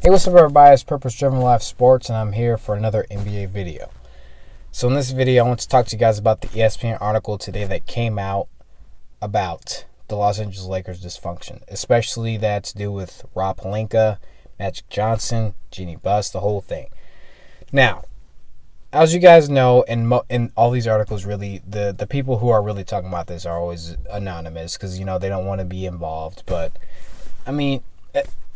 Hey, what's up everybody, it's Purpose Driven Life Sports and I'm here for another NBA video. So in this video I want to talk to you guys about the ESPN article today that came out about the Los Angeles Lakers dysfunction. Especially that to do with Rob Pelinka, Magic Johnson, Jeanie Buss, the whole thing. Now, as you guys know, in all these articles, really, the people who are really talking about this are always anonymous because, you know, they don't want to be involved. But, I mean,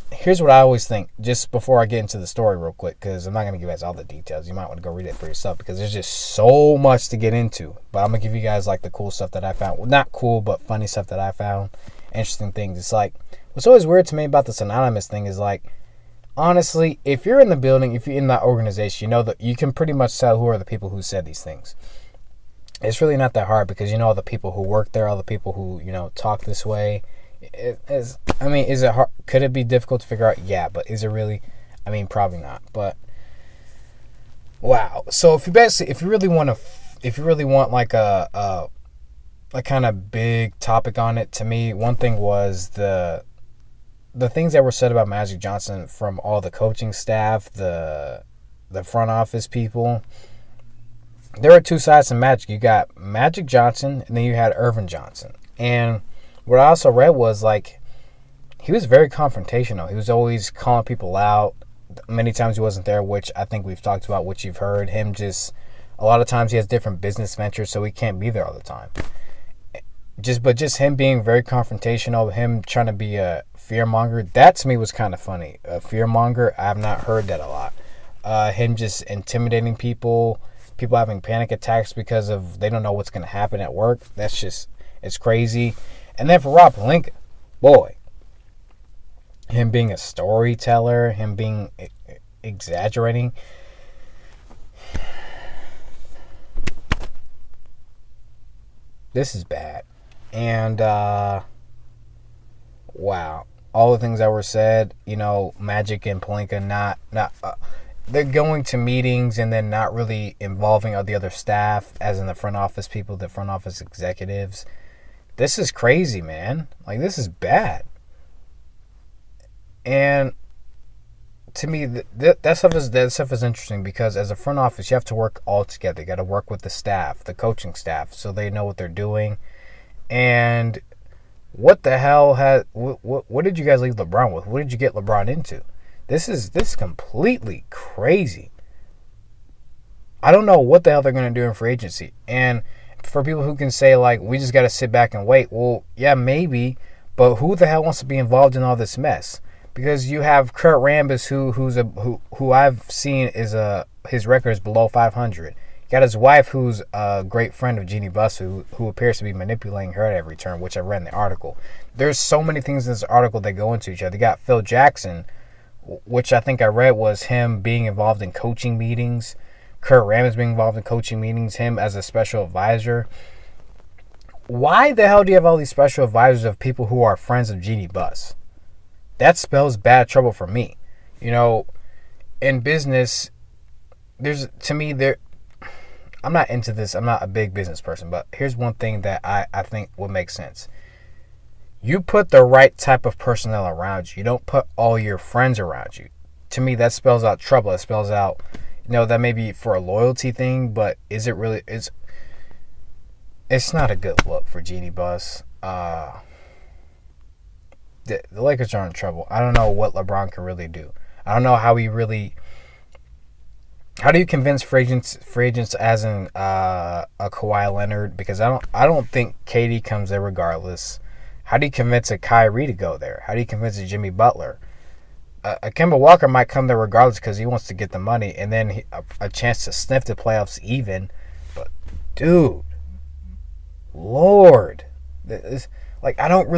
here's what I always think, just before I get into the story real quick, because I'm not going to give you guys all the details. You might want to go read it for yourself because there's just so much to get into. But I'm going to give you guys, like, the cool stuff that I found. Well, not cool, but funny stuff that I found. Interesting things. It's like, what's always weird to me about this anonymous thing is, like, honestly, if you're in the building, if you're in that organization, you know that you can pretty much tell who are the people who said these things. It's really not that hard because you know all the people who work there, all the people who, you know, talk this way. Is it hard? Could it be difficult to figure out? Yeah, but is it really? I mean, probably not. But wow. So if you really want like a kind of big topic on it, to me, one thing was the things that were said about Magic Johnson from all the coaching staff, the front office people. There are two sides to Magic. You got Magic Johnson, and then you had Earvin Johnson. And what I also read was, like, he was very confrontational. He was always calling people out. Many times he wasn't there, which I think we've talked about, which you've heard. Him just, a lot of times he has different business ventures, so he can't be there all the time. Just him being very confrontational, him trying to be a fearmonger, that to me was kind of funny. A fearmonger, I have not heard that a lot. Him just intimidating people having panic attacks because of they don't know what's going to happen at work. That's just, it's crazy. And then for Rob Pelinka, boy, him being a storyteller, him being exaggerating. This is bad. And, wow. All the things that were said, you know, Magic and Pelinka they're going to meetings and then not really involving all the other staff, as in the front office people, the front office executives. This is crazy, man. Like, this is bad. And to me, that stuff is interesting because as a front office, you have to work all together. You got to work with the staff, the coaching staff, so they know what they're doing. And what the hell what did you guys leave LeBron with? What did you get LeBron into? This is completely crazy. I don't know what the hell they're going to do in free agency. And for people who can say, like, we just got to sit back and wait. Well, yeah, maybe. But who the hell wants to be involved in all this mess? Because you have Kurt Rambis, who I've seen is his record is below 500. You got his wife, who's a great friend of Jeanie Buss, who appears to be manipulating her at every turn, which I read in the article. There's so many things in this article that go into each other. You got Phil Jackson, which I think I read was him being involved in coaching meetings. Kurt Rambis being involved in coaching meetings, him as a special advisor. Why the hell do you have all these special advisors of people who are friends of Jeanie Buss? That spells bad trouble for me. You know, in business, I'm not into this. I'm not a big business person, but here's one thing that I think would make sense. You put the right type of personnel around you. You don't put all your friends around you. To me, that spells out trouble. It spells out, you know, that may be for a loyalty thing, but is it really? It's not a good look for Jeanie Buss. The Lakers are in trouble. I don't know what LeBron can really do. I don't know how he really. How do you convince free agents as in a Kawhi Leonard? Because I don't think KD comes there regardless. How do you convince a Kyrie to go there? How do you convince a Jimmy Butler? A Kemba Walker might come there regardless because he wants to get the money and then a chance to sniff the playoffs even. But dude, Lord, like I don't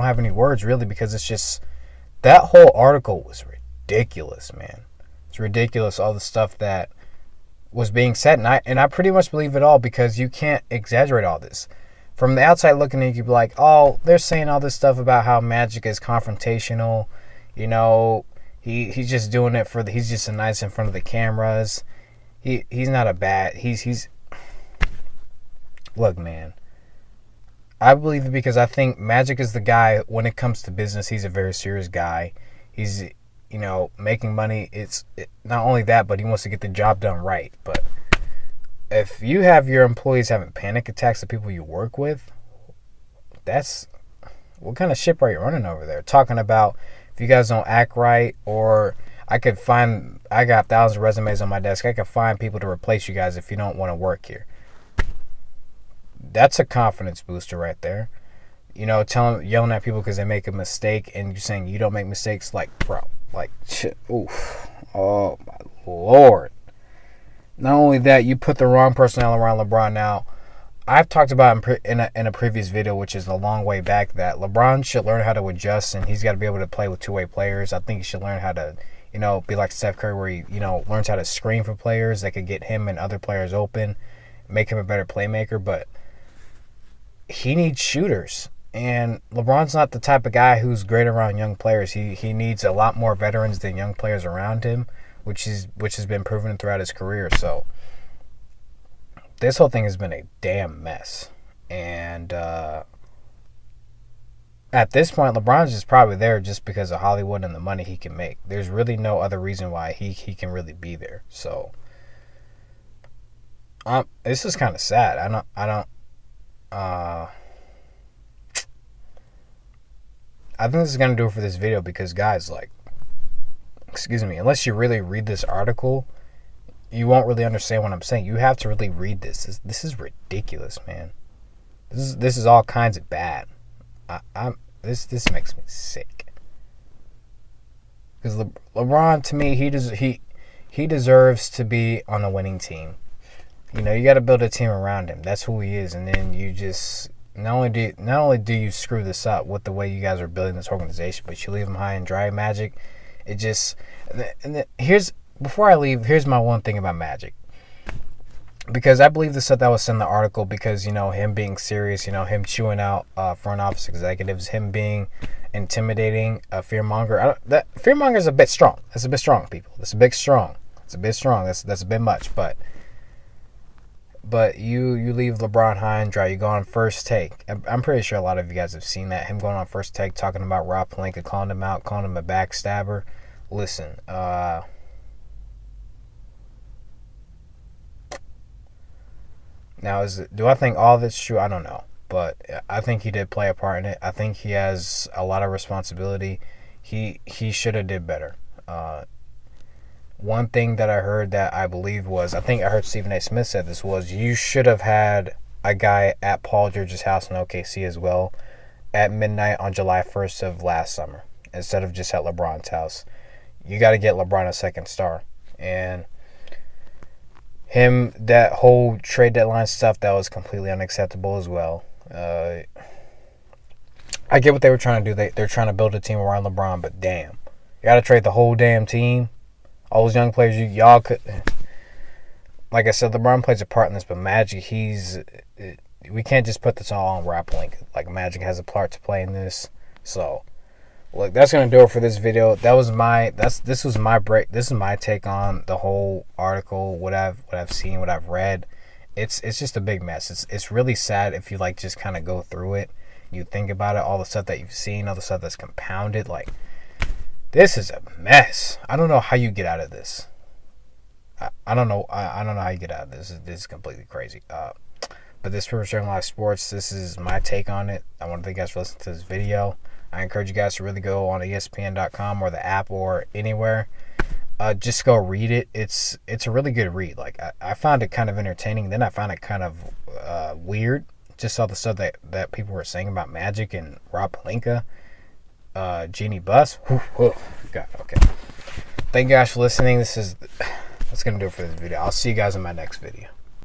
have any words really because it's just that whole article was ridiculous, man. It's ridiculous, all the stuff that was being said, and I pretty much believe it all because you can't exaggerate all this. From the outside looking in, you'd be like, oh, they're saying all this stuff about how Magic is confrontational. You know, he's just doing it he's just a nice in front of the cameras. He's not a bad, look, man. I believe it because I think Magic is the guy, when it comes to business, he's a very serious guy. He's, making money. Not only that, but he wants to get the job done right. But if you have your employees having panic attacks, the people you work with, that's what kind of ship are you running over there? Talking about if you guys don't act right, or I got thousands of resumes on my desk. I could find people to replace you guys if you don't want to work here. That's a confidence booster right there. Yelling at people because they make a mistake, and you're saying you don't make mistakes. Like, bro, like, shit, oof, oh my Lord. Not only that, you put the wrong personnel around LeBron. Now, I've talked about in a previous video, which is a long way back, that LeBron should learn how to adjust, and he's got to be able to play with two-way players. I think he should learn how to, be like Steph Curry, where he, learns how to screen for players that could get him and other players open, make him a better playmaker. But he needs shooters. And LeBron's not the type of guy who's great around young players. He needs a lot more veterans than young players around him, which has been proven throughout his career. So this whole thing has been a damn mess. And at this point, LeBron's just probably there just because of Hollywood and the money he can make. There's really no other reason why he can really be there. So this is kind of sad. I think this is going to do it for this video because, guys, unless you really read this article, you won't really understand what I'm saying. You have to really read this. This is ridiculous, man. This is all kinds of bad. This makes me sick. Because LeBron, to me, he deserves to be on a winning team. You got to build a team around him. That's who he is, and then you just. Not only do you screw this up with the way you guys are building this organization, but you leave them high and dry, Magic. It just before I leave, here's my one thing about Magic, because I believe the stuff that was in the article, because him being serious, him chewing out front office executives, him being intimidating, a fearmonger. That fearmonger is a bit strong. That's a bit strong, people. That's a bit strong. It's a bit strong. That's a bit much, but you leave LeBron high and dry. You go on First Take. I'm pretty sure a lot of you guys have seen that. Him going on First Take, talking about Rob Pelinka, calling him out, calling him a backstabber. Listen, now do I think all of it's true? I don't know. But I think he did play a part in it. I think he has a lot of responsibility. He should have did better. One thing that I heard that I believe was, I think I heard Stephen A. Smith said this, was you should have had a guy at Paul George's house in OKC as well at midnight on July 1st of last summer instead of just at LeBron's house. You got to get LeBron a second star. And that whole trade deadline stuff, that was completely unacceptable as well. I get what they were trying to do. They're trying to build a team around LeBron, but damn. You got to trade the whole damn team. All those young players, y'all could. Like I said, LeBron plays a part in this, but Magic, we can't just put this all on Rob Pelinka. Like, Magic has a part to play in this. So, look, that's gonna do it for this video. This was my break. This is my take on the whole article. What I've seen, what I've read. It's just a big mess. It's really sad if you just kind of go through it. You think about it, all the stuff that you've seen, all the stuff that's compounded. This is a mess. I don't know how you get out of this. I don't know. I don't know how you get out of this. This is completely crazy. But this is Sharing Live Sports. This is my take on it. I want to thank you guys for listening to this video. I encourage you guys to really go on ESPN.com or the app or anywhere. Just go read it. It's a really good read. I found it kind of entertaining. Then I found it kind of weird. Just all the stuff that people were saying about Magic and Rob Pelinka. Jeannie Buss. God, okay. Thank you guys for listening. That's gonna do it for this video. I'll see you guys in my next video.